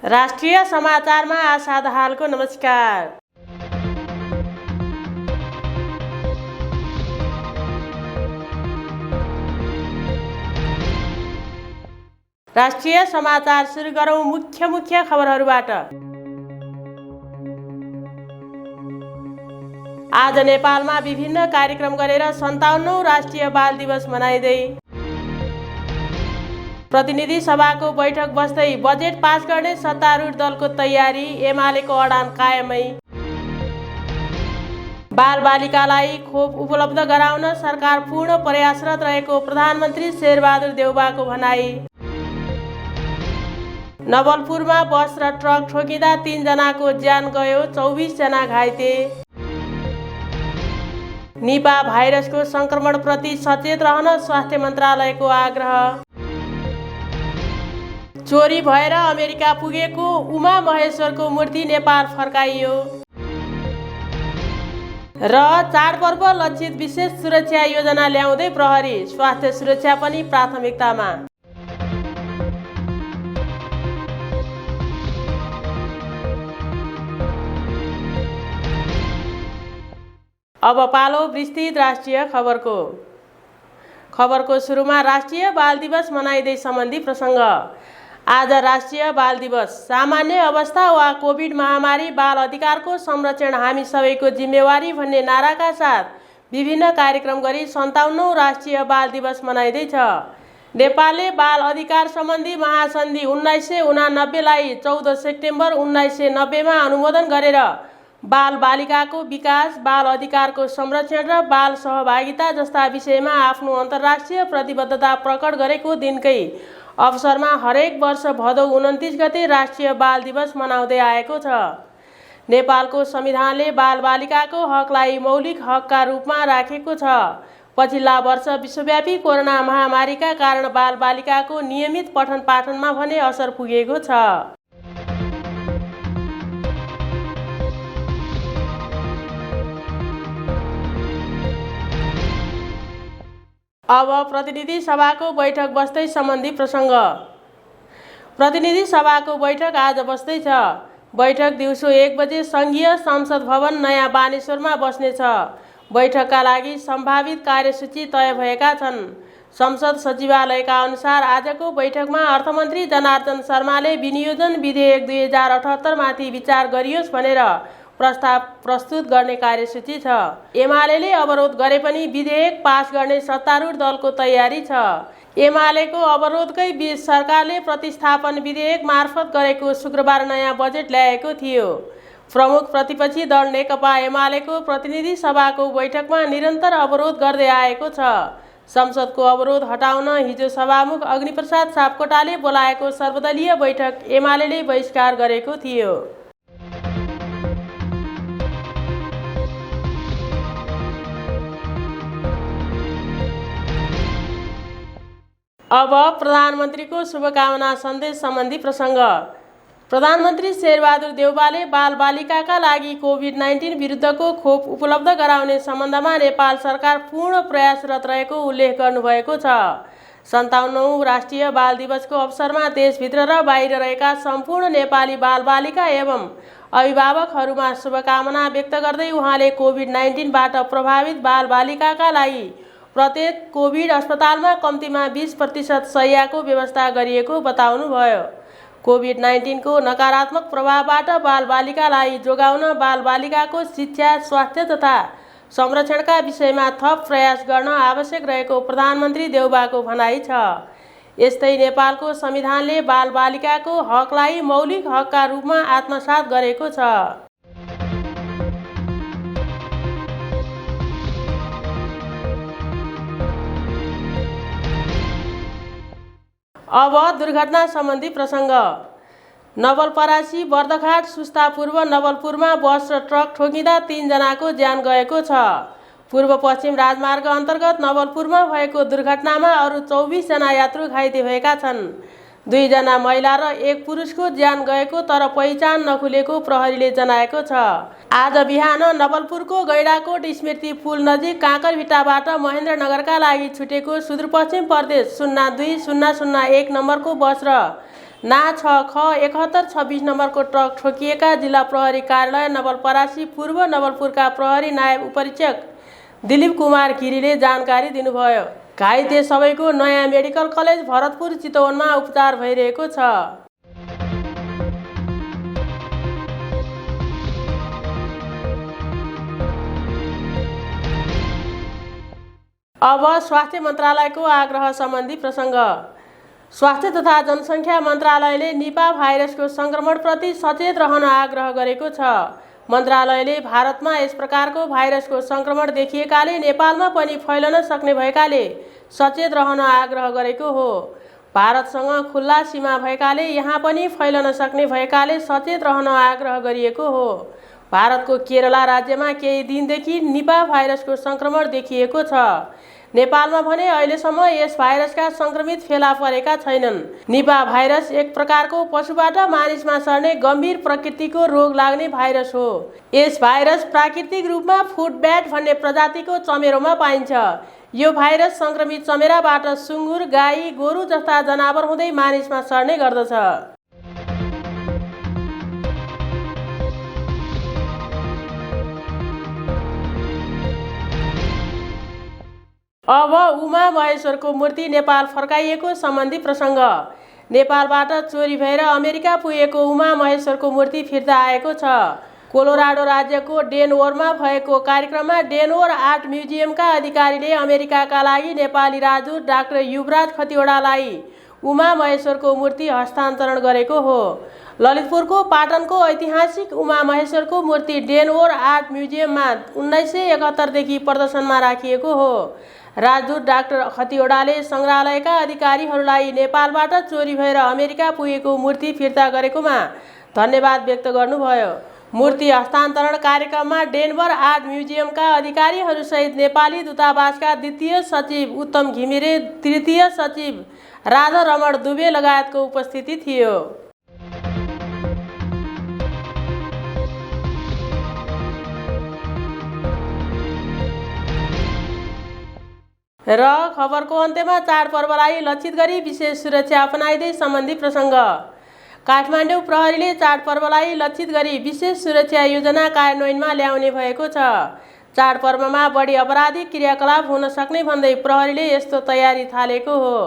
राष्ट्रिय समाचारमा आशा दाहालको नमस्कार। राष्ट्रिय समाचार सुरु गरौं मुख्य खबरहरूबाट। आज नेपालमा विभिन्न कार्यक्रम गरेर 57औं राष्ट्रिय बाल दिवस मनाइँदै। प्रतिनिधि सभाको बैठक बस्दै बजेट पास गर्ने सत्तारूढ दलको तयारी, एमालेको अडान कायमै। बालबालिकालाई खोप उपलब्ध गराउन सरकार पूर्ण प्रयासरत रहेको प्रधानमन्त्री शेरबहादुर देउवाको भनाई। नवलपुरमा बस र ट्रक ठोकिँदा 3 जनाको ज्यान गयो, 24 जना घाइते। निपा भाइरसको संक्रमणप्रति सचेत रहन स्वास्थ्य मन्त्रालयको आग्रह। चोरी भएर अमेरिका पुगेको उमा महेश्वरको मूर्ति नेपाल फर्काइयो। र चाडपर्व लक्षित विशेष सुरक्षा योजना ल्याउँदै प्रहरी, स्वास्थ्य सुरक्षा पनि प्राथमिकतामा। अब पालो विस्तृत राष्ट्रिय खबरको सुरुमा राष्ट्रिय बाल दिवस मनाइँदै सम्बन्धी प्रसङ्ग। आज राष्ट्रिय बाल दिवस। सामान्य अवस्था वा कोभिड महामारी बाल अधिकारको संरक्षण हामी सबैको जिम्मेवारी भन्ने नाराका साथ विभिन्न कार्यक्रम गरी 57औं राष्ट्रिय बाल दिवस मनाइँदैछ। नेपालले बाल अधिकार सम्बन्धी महासन्धि 1989 लाई 14 सेप्टेम्बर 1990 मा अनुमोदन गरेर बाल बालिकाको विकास, बाल अधिकारको संरक्षण र बाल सहभागिता जस्ता विषयमा आफ्नो अन्तर्राष्ट्रिय प्रतिबद्धता प्रकट गरेको दिनकै अवसरमा हरेक वर्ष भदौ 29 गते राष्ट्रिय बाल दिवस मनाउँदै आएको छ। नेपालको संविधानले बाल बालिकाको हकलाई मौलिक हकका रूपमा राखेको छ। पछिल्ला वर्ष विश्वव्यापी कोरोना महामारीका कारण बाल बालिकाको नियमित पठन पाठनमा भने असर पुगेको छ। अब प्रतिनिधि सभाको बैठक बस्दै सम्बन्धी प्रसङ्ग। प्रतिनिधि सभाको बैठक आज बस्दैछ। बैठक दिउँसो 1 बजे सङ्घीय संसद भवन नयाँ बानेश्वरमा बस्नेछ। बैठकका लागि सम्भावित कार्यसूची तय भएका छन्। संसद सचिवालयका अनुसार आजको बैठकमा अर्थमन्त्री जनार्दन शर्माले विनियोजन विधेयक 2078 माथि विचार गरियोस् भनेर प्रस्ताव प्रस्तुत गर्ने कार्यसूची छ। एमालेले अवरोध गरे पनि विधेयक पास गर्ने सत्तारूढ दलको तयारी छ। एमालेको अवरोधकै बीच सरकारले प्रतिस्थापन विधेयक मार्फत गरेको शुक्रबार नयाँ बजेट ल्याएको थियो। प्रमुख प्रतिपक्षी दल नेकपा एमालेको प्रतिनिधि सभाको बैठकमा निरन्तर अवरोध गर्दै आएको छ। संसदको अवरोध हटाउन हिजो सभामुख अग्निप्रसाद सापकोटाले बोलाएको सर्वदलीय बैठक एमालेले बहिष्कार गरेको थियो। अब प्रधानमन्त्रीको शुभकामना सन्देश सम्बन्धी प्रसङ्ग। प्रधानमन्त्री शेरबहादुर देउवाले बालबालिकाका लागि कोभिड-19 विरुद्धको खोप उपलब्ध गराउने सम्बन्धमा नेपाल सरकार पूर्ण प्रयासरत रहेको उल्लेख गर्नुभएको छ। 57औं राष्ट्रिय बाल दिवसको अवसरमा देशभित्र र बाहिर रहेका सम्पूर्ण नेपाली बालबालिका एवं अभिभावकहरूमा शुभकामना व्यक्त गर्दै उहाँले कोभिड-19 बाट प्रभावित बालबालिकाका लागि प्रत्येक कोभिड अस्पतालमा कम्तीमा 20% शय्याको व्यवस्था गरिएको बताउनुभयो। कोभिड-19 को नकारात्मक प्रभावबाट बालबालिकालाई जोगाउन बालबालिकाको शिक्षा, स्वास्थ्य तथा संरक्षणका विषयमा थप प्रयास गर्न आवश्यक रहेको प्रधानमन्त्री देउवाको भनाइ छ। यस्तै नेपालको संविधानले बालबालिकाको हकलाई मौलिक हकका रूपमा आत्मसात गरेको छ। अब दुर्घटना सम्बन्धी प्रसङ्ग। नवलपरासी, बर्दघाट, सुस्ता पूर्व नवलपुरमा बस र ट्रक ठोकिँदा 3 जनाको ज्यान गएको छ। पूर्व पश्चिम राजमार्ग अन्तर्गत नवलपुरमा भएको दुर्घटनामा अरू 24 जना यात्रु घाइते भएका छन्। 2 जना महिला र 1 पुरुषको ज्यान गएको तर पहिचान नखुलेको प्रहरीले जनाएको छ। आज बिहान नवलपुरको गैडाकोट स्मृति पुल नजिक काँकरभिट्टाबाट महेन्द्रनगरका लागि छुटेको सुदूरपश्चिम प्रदेश 02001 नम्बरको बस र ना 6 ख 7126 नम्बरको ट्रक ठोकिएका जिल्ला प्रहरी कार्यालय नवलपरासी पूर्व नवलपुरका प्रहरी नायब उपरीक्षक दिलीप कुमार गिरीले जानकारी दिनुभयो। घाइते सबैको नयाँ मेडिकल कलेज भरतपुर चितवनमा उपचार भइरहेको छ। अब स्वास्थ्य मन्त्रालयको आग्रह सम्बन्धी प्रसङ्ग। स्वास्थ्य तथा जनसङ्ख्या मन्त्रालयले निपा भाइरसको सङ्क्रमणप्रति सचेत रहन आग्रह गरेको छ। मन्त्रालयले भारतमा यस प्रकारको भाइरसको सङ्क्रमण देखिएकाले नेपालमा पनि फैलन सक्ने भएकाले सचेत रहन आग्रह गरेको हो। भारतसँग खुल्ला सीमा भएकाले यहाँ पनि फैलन सक्ने भएकाले सचेत रहन आग्रह गरिएको हो। भारतको केरला राज्यमा केही दिनदेखि निपा भाइरसको सङ्क्रमण देखिएको छ। नेपालमा भने अहिलेसम्म यस भाइरसका सङ्क्रमित फेला परेका छैनन्। निपा भाइरस एक प्रकारको पशुबाट मानिसमा सर्ने गम्भीर प्रकृतिको रोग लाग्ने भाइरस हो। यस भाइरस प्राकृतिक रूपमा फुट ब्याट भन्ने प्रजातिको चमेरोमा पाइन्छ। यो भाइरस सङ्क्रमित चमेराबाट सुँगुर, गाई, गोरु जस्ता जनावर हुँदै मानिसमा सर्ने गर्दछ। अब उमा महेश्वरको मूर्ति नेपाल फर्काइएको सम्बन्धी प्रसङ्ग। नेपालबाट चोरी भएर अमेरिका पुगेको उमा महेश्वरको मूर्ति फिर्ता आएको छ। कोलोराडो राज्यको डेनवरमा भएको कार्यक्रममा डेनवर आर्ट म्युजियमका अधिकारीले अमेरिकाका लागि नेपाली राजदूत डाक्टर युवराज खतिवडालाई उमा महेश्वरको मूर्ति हस्तान्तरण गरेको हो। ललितपुरको पाटनको ऐतिहासिक उमा महेश्वरको मूर्ति डेनवर आर्ट म्युजियममा 1971 देखि प्रदर्शनमा राखिएको हो। राजदूत डाक्टर खतिवडाले सङ्ग्रहालयका अधिकारीहरूलाई नेपालबाट चोरी भएर अमेरिका पुगेको मूर्ति फिर्ता गरेकोमा धन्यवाद व्यक्त गर्नुभयो। मूर्ति हस्तान्तरण कार्यक्रममा डेनवर आर्ट म्युजियमका अधिकारीहरूसहित नेपाली दूतावासका द्वितीय सचिव उत्तम घिमिरे, तृतीय सचिव राधा रमण दुबे लगायतको उपस्थिति थियो। र खबरको अन्त्यमा चाडपर्वलाई लक्षित गरी विशेष सुरक्षा अपनाइँदै सम्बन्धी प्रसङ्ग। काठमाडौँ प्रहरीले चाडपर्वलाई लक्षित गरी विशेष सुरक्षा योजना कार्यान्वयनमा ल्याउने भएको छ। चाडपर्वमा बढी आपराधिक क्रियाकलाप हुन सक्ने भन्दै प्रहरीले यस्तो तयारी थालेको हो।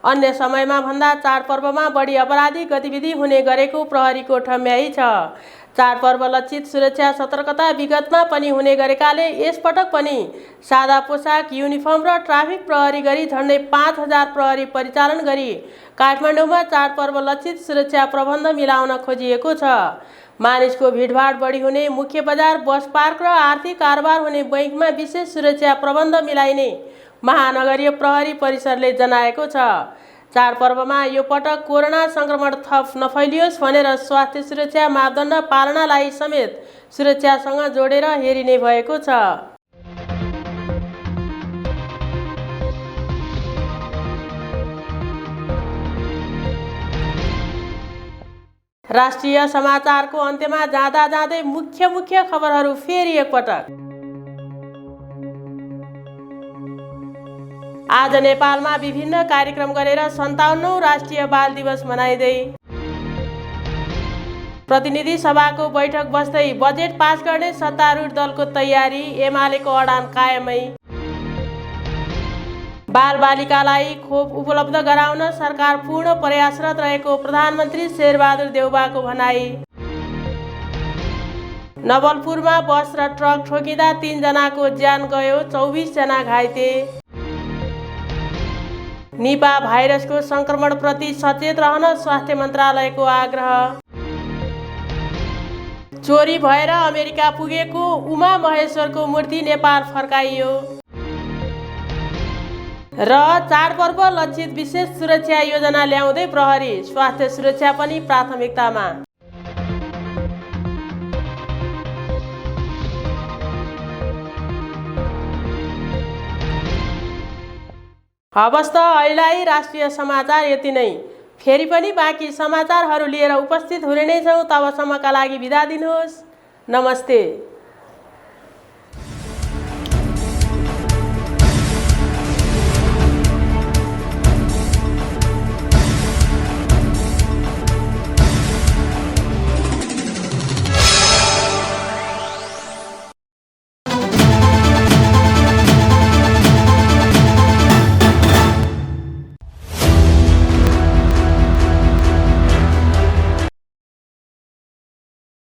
अन्य समयमा भन्दा चाडपर्वमा बढी आपराधिक गतिविधि हुने गरेको प्रहरीको ठम्याइ छ। चाडपर्व लक्षित सुरक्षा सतर्कता विगतमा पनि हुने गरेकाले यसपटक पनि सादा पोसाक, युनिफर्म र ट्राफिक प्रहरी गरी झन्डै 5000 प्रहरी परिचालन गरी काठमाडौँमा चाडपर्व लक्षित सुरक्षा प्रबन्ध मिलाउन खोजिएको छ। मानिसको भिडभाड बढी हुने मुख्य बजार, बस पार्क र आर्थिक कारोबार हुने बैंकमा विशेष सुरक्षा प्रबन्ध मिलाइने महानगरीय प्रहरी परिसरले जनाएको छ। चाडपर्वमा यो पटक कोरोना सङ्क्रमण थप नफैलियोस् भनेर स्वास्थ्य सुरक्षा मापदण्ड पालनालाई समेत सुरक्षासँग जोडेर हेरिने भएको छ। राष्ट्रिय समाचारको अन्त्यमा जाँदै मुख्य खबरहरू फेरि एकपटक। आज नेपालमा विभिन्न कार्यक्रम गरेर 57औं राष्ट्रिय बाल दिवस मनाइँदै प्रतिनिधि सभाको बैठक बस्दै बजेट पास गर्ने सत्तारूढ दलको तयारी, एमालेको अडान कायमै। बालबालिकालाई खोप उपलब्ध गराउन सरकार पूर्ण प्रयासरत रहेको प्रधानमन्त्री शेरबहादुर देउवाको भनाई। नवलपुरमा बस र ट्रक ठोकिँदा 3 जनाको ज्यान गयो, 24 जना घाइते। निपा भाइरसको सङ्क्रमणप्रति सचेत रहन स्वास्थ्य मन्त्रालयको आग्रह। चोरी भएर अमेरिका पुगेको उमा महेश्वरको मूर्ति नेपाल फर्काइयो। र चाडपर्व लक्षित विशेष सुरक्षा योजना ल्याउँदै प्रहरी, स्वास्थ्य सुरक्षा पनि प्राथमिकतामा। हवस् त अहिलेलाई राष्ट्रिय समाचार यति नै। फेरि पनि बाँकी समाचारहरू लिएर उपस्थित हुने नै छौँ। तबसम्मका लागि बिदा दिनुहोस्। नमस्ते।